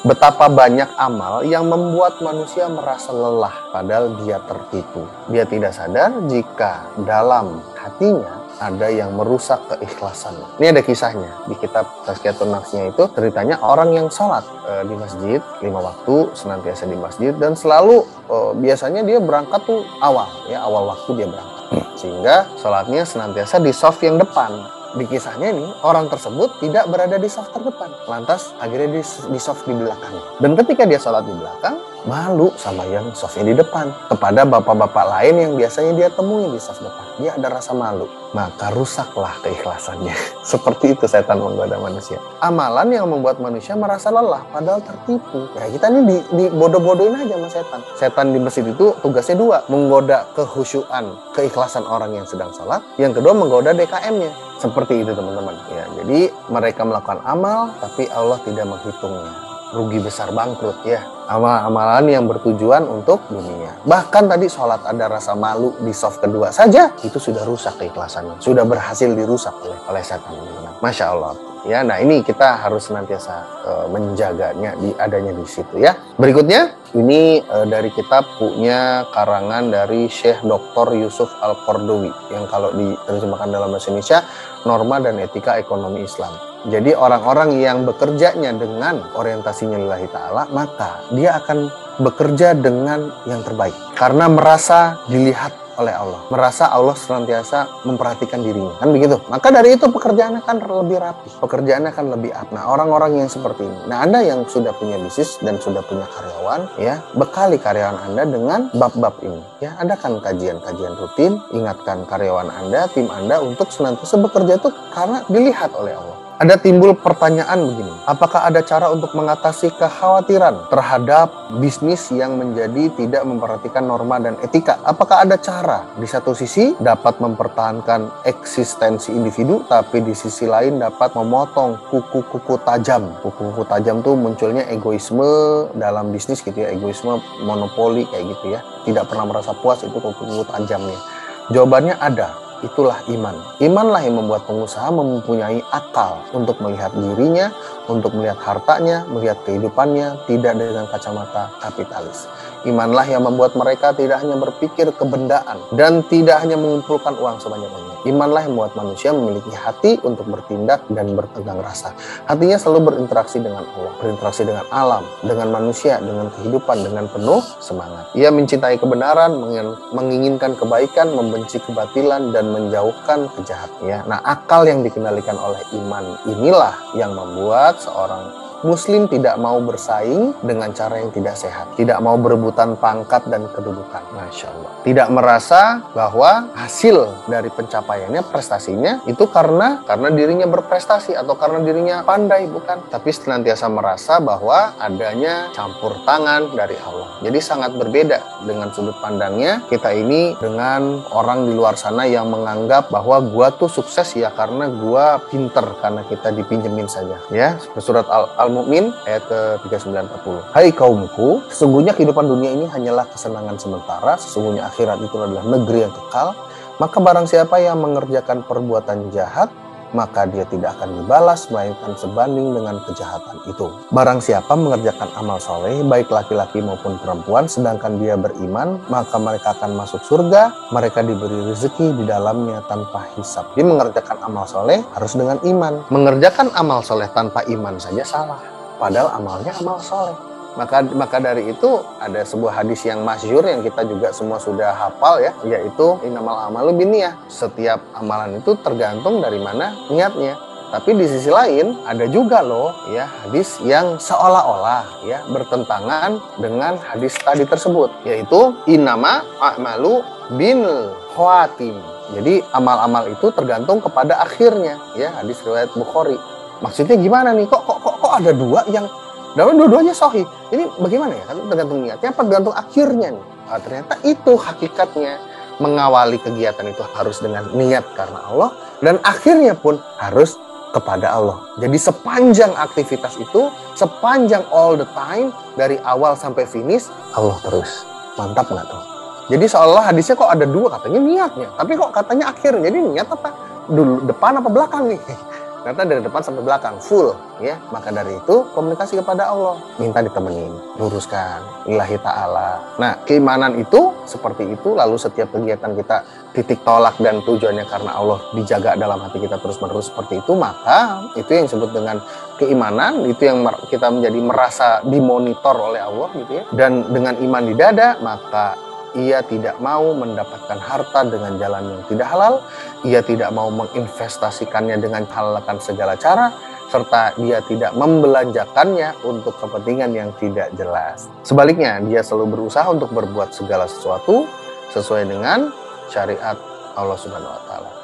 Betapa banyak amal yang membuat manusia merasa lelah padahal dia tertipu. Dia tidak sadar jika dalam hatinya ada yang merusak keikhlasannya. Ini ada kisahnya di kitab Tazkiyatun Nafsnya, itu ceritanya orang yang sholat di masjid 5 waktu, senantiasa di masjid, dan selalu biasanya dia berangkat tuh awal waktu dia berangkat, sehingga sholatnya senantiasa di shaf yang depan. Di kisahnya ini, orang tersebut tidak berada di shaf terdepan, lantas akhirnya di shaf di belakang. Dan ketika dia sholat di belakang, malu sama yang shafnya di depan. Kepada bapak-bapak lain yang biasanya dia temui di shaf depan, dia ada rasa malu. Maka rusaklah keikhlasannya. Seperti itu setan menggoda manusia. Amalan yang membuat manusia merasa lelah padahal tertipu. Ya, kita ini dibodoh-bodohin aja sama setan. Setan di masjid itu tugasnya 2, menggoda kehusyuan, keikhlasan orang yang sedang sholat. Yang kedua, menggoda DKM-nya. Seperti itu teman-teman. Ya, jadi mereka melakukan amal tapi Allah tidak menghitungnya. Rugi besar, bangkrut ya. Amalan yang bertujuan untuk dunia. Bahkan tadi sholat ada rasa malu di shaf kedua saja, itu sudah rusak keikhlasannya. Sudah berhasil dirusak oleh setan. Masya Allah. Ya, nah ini kita harus senantiasa menjaganya, adanya di situ ya. Berikutnya, ini dari kitab punya karangan dari Syekh Dr. Yusuf Al-Qardawi, yang kalau diterjemahkan dalam bahasa Indonesia, Norma dan Etika Ekonomi Islam. Jadi orang-orang yang bekerjanya dengan orientasinya lillahi ta'ala, maka dia akan bekerja dengan yang terbaik. Karena merasa dilihat oleh Allah, merasa Allah senantiasa memperhatikan dirinya, kan begitu. Maka dari itu pekerjaannya kan lebih rapi, pekerjaannya kan lebih up. Nah, orang-orang yang seperti ini, nah Anda yang sudah punya bisnis dan sudah punya karyawan, ya bekali karyawan Anda dengan bab-bab ini. Ya, adakan kajian-kajian rutin, ingatkan karyawan Anda, tim Anda untuk senantiasa bekerja itu karena dilihat oleh Allah. Ada timbul pertanyaan begini, apakah ada cara untuk mengatasi kekhawatiran terhadap bisnis yang menjadi tidak memperhatikan norma dan etika? Apakah ada cara di satu sisi dapat mempertahankan eksistensi individu, tapi di sisi lain dapat memotong kuku-kuku tajam? Kuku-kuku tajam tuh munculnya egoisme dalam bisnis gitu ya, egoisme monopoli kayak gitu ya. Tidak pernah merasa puas, itu kuku-kuku tajamnya. Jawabannya ada. Itulah iman. Imanlah yang membuat pengusaha mempunyai akal untuk melihat dirinya, untuk melihat hartanya, melihat kehidupannya, tidak dengan kacamata kapitalis. Imanlah yang membuat mereka tidak hanya berpikir kebendaan dan tidak hanya mengumpulkan uang sebanyak-banyaknya. Imanlah yang membuat manusia memiliki hati untuk bertindak dan bertegang rasa. Hatinya selalu berinteraksi dengan Allah, berinteraksi dengan alam, dengan manusia, dengan kehidupan, dengan penuh semangat. Ia mencintai kebenaran, menginginkan kebaikan, membenci kebatilan, dan menjauhkan kejahatan. Nah, akal yang dikendalikan oleh iman inilah yang membuat seorang Muslim tidak mau bersaing dengan cara yang tidak sehat. Tidak mau berebutan pangkat dan kedudukan. Masya Allah. Tidak merasa bahwa hasil dari pencapaiannya, prestasinya, itu karena dirinya berprestasi atau karena dirinya pandai, bukan. Tapi senantiasa merasa bahwa adanya campur tangan dari Allah. Jadi sangat berbeda dengan sudut pandangnya kita ini dengan orang di luar sana yang menganggap bahwa gua tuh sukses ya karena gua pinter, karena kita dipinjemin saja. Ya, surat Al-Mu'min ayat ke-39-40. Hai kaumku, sesungguhnya kehidupan dunia ini hanyalah kesenangan sementara, sesungguhnya akhirat itu adalah negeri yang kekal. Maka barang siapa yang mengerjakan perbuatan jahat, maka dia tidak akan dibalas melainkan sebanding dengan kejahatan itu. Barang siapa mengerjakan amal soleh, baik laki-laki maupun perempuan, sedangkan dia beriman, maka mereka akan masuk surga, mereka diberi rezeki di dalamnya tanpa hisab. Dia mengerjakan amal soleh harus dengan iman. Mengerjakan amal soleh tanpa iman saja salah, padahal amalnya amal soleh. Maka dari itu ada sebuah hadis yang masyhur yang kita juga semua sudah hafal ya, yaitu innamal a'malu binniyah. Setiap amalan itu tergantung dari mana niatnya. Tapi di sisi lain ada juga loh ya hadis yang seolah-olah ya bertentangan dengan hadis tadi tersebut, yaitu innama a'malu bin khawatim. Jadi amal-amal itu tergantung kepada akhirnya ya, hadis riwayat Bukhari. Maksudnya gimana nih? Kok ada dua yang dua-duanya sahih. Ini bagaimana ya? Kan tergantung niatnya, tergantung akhirnya nih. Nah, ternyata itu hakikatnya. Mengawali kegiatan itu harus dengan niat karena Allah, dan akhirnya pun harus kepada Allah. Jadi sepanjang aktivitas itu, sepanjang all the time, dari awal sampai finish, Allah terus. Mantap nggak tuh? Jadi seolah hadisnya kok ada dua, katanya niatnya. Tapi kok katanya akhirnya. Jadi niat apa? Dulu, depan apa belakang nih? Ternyata dari depan sampai belakang full, ya. Maka dari itu komunikasi kepada Allah, minta ditemenin, luruskan lillahi ta'ala. Nah, keimanan itu seperti itu. Lalu setiap kegiatan kita titik tolak dan tujuannya karena Allah dijaga dalam hati kita terus-menerus seperti itu, maka itu yang disebut dengan keimanan. Itu yang kita menjadi merasa dimonitor oleh Allah gitu ya. Dan dengan iman di dada, maka ia tidak mau mendapatkan harta dengan jalan yang tidak halal, ia tidak mau menginvestasikannya dengan halalkan segala cara, serta dia tidak membelanjakannya untuk kepentingan yang tidak jelas. Sebaliknya, dia selalu berusaha untuk berbuat segala sesuatu sesuai dengan syariat Allah Subhanahu wa Ta'ala.